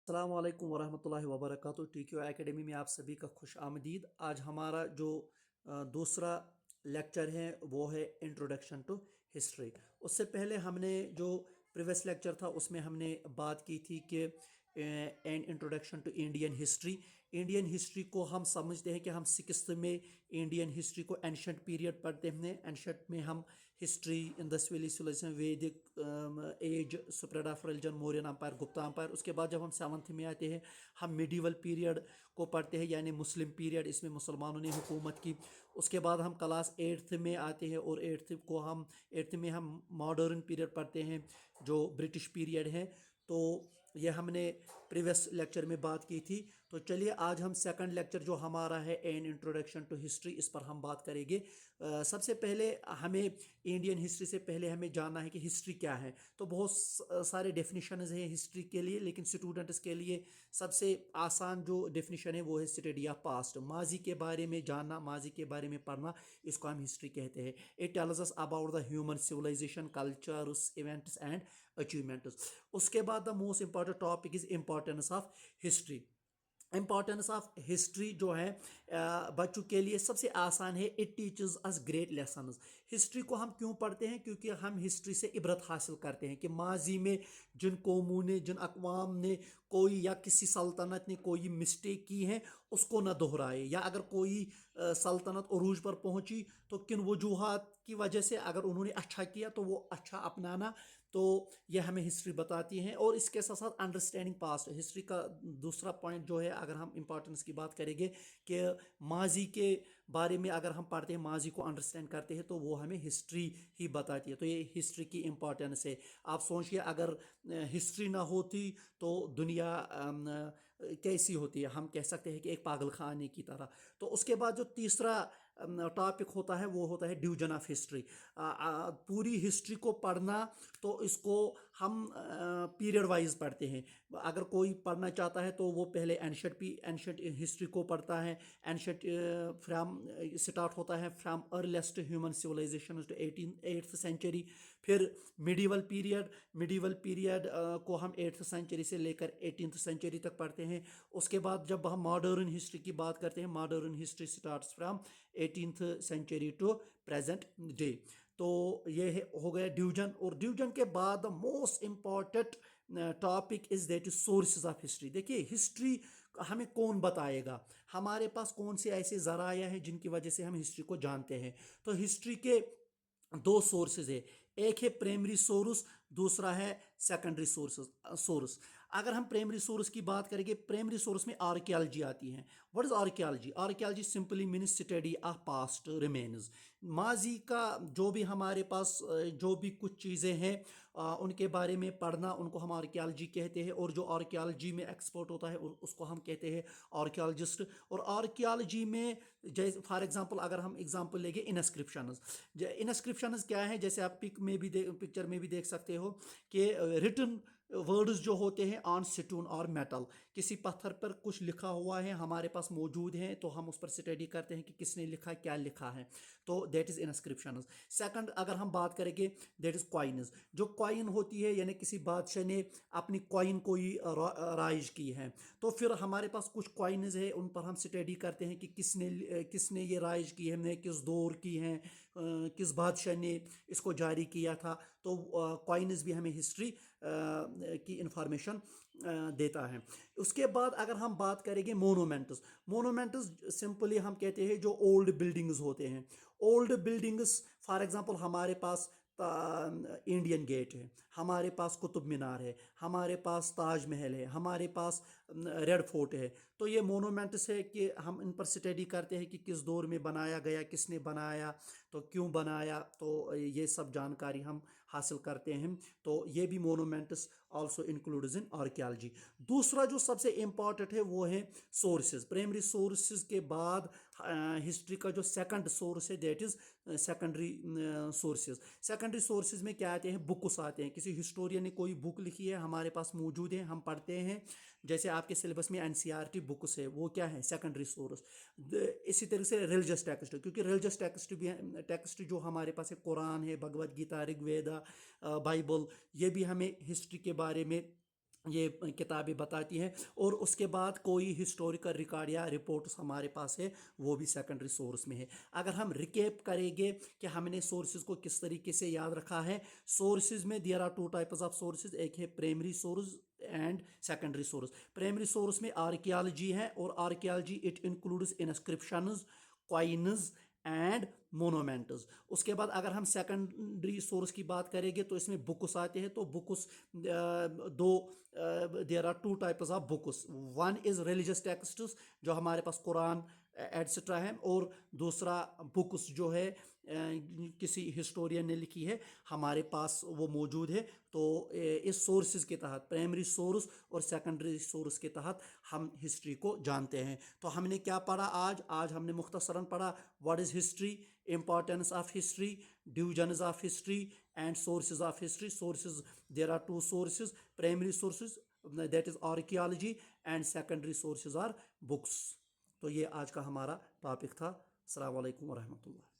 अस्सलाम वालेकुम वरहमतुल्लाहि वबरकातुहू। TQ एकेडमी में आप सभी का खुश आमदीद। आज हमारा जो दूसरा लेक्चर है वो है इंट्रोडक्शन टू हिस्ट्री। उससे पहले हमने जो प्रीवियस लेक्चर था उसमें हमने बात की थी कि and introduction to Indian history. Indian history को हम समझते हैं कि हम सिक्स्थ में इंडियन हिस्ट्री को एंशंट पीरियड पढ़ते हैं। एंशंट में हम history Indus valley civilization, Vedic age, spread of religion, Mauryan empire, Gupta empire. उसके बाद जब हम सेवन्थ में आते हैं हम मिडीवल पीरियड को पढ़ते हैं, यानी मुस्लिम पीरियड, इसमें मुसलमानों ने हुकूमत की। उसके बाद हम क्लास एट्थ में आते हैं और एट्थ में हम मॉडर्न पीरियड पढ़ते हैं जो ब्रिटिश पीरियड है। तो ये हमने प्रीवियस लेक्चर में बात की थी। तो चलिए आज हम सेकंड लेक्चर जो हमारा है एन इंट्रोडक्शन टू हिस्ट्री, इस पर हम बात करेंगे। सबसे पहले हमें इंडियन हिस्ट्री से पहले हमें जानना है कि हिस्ट्री क्या है। तो बहुत सारे डेफिनेशंस हैं हिस्ट्री के लिए, लेकिन स्टूडेंट्स के लिए सबसे आसान जो डेफिनेशन है वो है स्टडी ऑफ पास्ट, माजी के बारे में जानना, माजी के बारे में पढ़ना, इसको हम हिस्ट्री कहते हैं। It tells us about the human civilization, cultures, events and achievements. उसके बाद the most important topic is importance of history. Importance of history जो है बच्चों के लिए सबसे आसान है। It teachers us great lessons. History को हम क्यों पढ़ते हैं? क्योंकि हम हिस्ट्री से इबरत हासिल करते हैं कि माजी में जिन कौमों ने, जिन अकवाम ने कोई या किसी सल्तनत ने कोई मिस्टेक की है उसको न दोहराए, या अगर कोई सल्तनत अरूज पर पहुंची तो किन वजूहात की वजह से अगर उन्होंने अच्छा किया तो वो अच्छा अपनाना। तो यह हमें हिस्ट्री बताती है। और इसके साथ साथ अंडरस्टैंडिंग पास्ट, हिस्ट्री का दूसरा पॉइंट जो है, अगर हम इंपॉर्टेंस की बात करेंगे कि माजी के बारे में अगर हम पढ़ते हैं, माजी को अंडरस्टैंड करते हैं, तो वो हमें हिस्ट्री ही बताती है। तो ये हिस्ट्री की इंपॉर्टेंस है। आप सोचिए अगर हिस्ट्री ना होती तो दुनिया कैसी होती है? हम कह सकते हैं कि एक पागल खाने की तरह। तो उसके बाद जो तीसरा टॉपिक होता है वो होता है डिवीजन ऑफ हिस्ट्री। पूरी हिस्ट्री को पढ़ना तो इसको हम पीरियड वाइज पढ़ते हैं। अगर कोई पढ़ना चाहता है तो वो पहले एंशंट हिस्ट्री को पढ़ता है। एंशंट फ्रॉम स्टार्ट होता है from earliest human civilization to 8th century. फिर मिडीवल पीरियड को हम 8th सेंचुरी से लेकर 18th सेंचुरी तक पढ़ते हैं। उसके बाद जब हम मॉडर्न हिस्ट्री की बात करते हैं, modern history starts from 18th century to present day. तो ये हो गया डिवीजन। और डिवीजन के बाद most important topic is that is sources of history. देखिए हिस्ट्री हमें कौन बताएगा, हमारे पास कौन से ऐसे जराया हैं जिनकी वजह से हम हिस्ट्री को जानते हैं। तो हिस्ट्री के दो सोर्सेज है, एक है प्राइमरी सोर्स, दूसरा है सेकेंडरी सोर्स। अगर हम प्राइमरी सोर्स की बात करेंगे, प्राइमरी सोर्स में आर्कियोलॉजी आती है। What is archaeology? Archaeology simply means study of past remains. माजी का जो भी हमारे पास जो भी कुछ चीज़ें हैं उनके बारे में पढ़ना, उनको हम आर्कियोलॉजी कहते हैं। और जो आर्कियोलॉजी में एक्सपर्ट होता है उसको हम कहते हैं आर्कियोलॉजिस्ट। और आर्कियोलॉजी में जैसे फॉर एग्जांपल अगर हम एग्जांपल लेंगे इनस्क्रिप्शंस। इनस्क्रिप्शंस क्या है? जैसे आप पिक्चर में भी देख सकते हो कि रिटन वर्ड्स जो होते हैं ऑन स्टोन और मेटल, किसी पत्थर पर कुछ लिखा हुआ है हमारे पास मौजूद है, तो हम उस पर स्टडी करते हैं कि किसने लिखा, क्या लिखा है। तो दैट इज इनस्क्रिप्शंस। सेकंड अगर हम बात करेंगे दैट इज कॉइन्स। जो कॉइन होती है यानी किसी बादशाह ने अपनी कॉइन कोई राइज की है, तो फिर हमारे पास कुछ कॉइन्स है, उन पर हम स्टडी करते हैं कि किसने ये राइज की है, किस दौर की है, किस बादशाह ने इसको जारी किया था। तो कॉइन्स भी हमें हिस्ट्री की इंफॉर्मेशन देता है। उसके बाद अगर हम बात करेंगे मोनूमेंट्स। मोनूमेंट्स सिंपली हम कहते हैं जो ओल्ड बिल्डिंग्स होते हैं। ओल्ड बिल्डिंग्स फॉर एग्जांपल हमारे पास इंडियन गेट है, हमारे पास कुतुब मीनार है, हमारे पास ताज महल है, हमारे पास रेड फोर्ट है। तो ये मोनूमेंट्स है कि हम इन पर स्टडी करते हैं कि किस दौर में बनाया गया, किसने बनाया, तो क्यों बनाया। तो ये सब जानकारी हम हासिल करते हैं। तो ये भी मोनूमेंट्स आल्सो इंक्लूड्स इन आर्कियोलॉजी। दूसरा जो सबसे इंपॉर्टेंट है वो है सोर्सेज। प्राइमरी सोर्सेज के बाद हिस्ट्री का जो सेकंड सोर्स है that is secondary sources. Secondary sources में क्या आते हैं? बुक्स आते हैं। किसी हिस्टोरियन ने कोई बुक लिखी है, हमारे पास मौजूद है, हम पढ़ते हैं। जैसे आपके सिलेबस में एनसीईआरटी बुक्स है, वो क्या है? Secondary source. इसी तरह से रिलीजियस टेक्स्ट, क्योंकि रिलीजियस टेक्स्ट जो हमारे पास है, कुरान है, भगवद गीता, ऋग्वेदा, बाइबल, ये भी हमें हिस्ट्री के बारे में ये किताबें बताती हैं। और उसके बाद कोई हिस्टोरिकल रिकॉर्ड या रिपोर्ट्स हमारे पास है, वो भी सेकेंडरी सोर्स में है। अगर हम रिकेप करेंगे कि हमने सोर्सेज को किस तरीके से याद रखा है, सोर्सेज में there are two types of sources, एक है primary source and secondary source. Primary source में आर्कियोलॉजी है, और archaeology it includes inscriptions, coins and monuments. उसके बाद अगर हम सेकेंडरी सोर्स की बात करेंगे तो इसमें बुक्स आते हैं। तो बुक्स दो, there are two types of books, one is religious texts जो हमारे पास कुरान एट्सेट्रा है, और दूसरा बुक्स जो है किसी हिस्टोरियन ने लिखी है, हमारे पास वो मौजूद है। तो इस सोर्सेज के तहत, प्राइमरी सोर्स और सेकेंडरी सोर्स के तहत हम हिस्ट्री को जानते हैं। तो हमने क्या पढ़ा आज हमने मुख्तसरन पढ़ा what is history, importance of history, divisions of history and sources of history. Sources, there are two sources, primary sources that is archaeology, and secondary sources are books. तो ये आज का हमारा टॉपिक था। अस्सलाम वालेकुम वरहमतुल्लाह।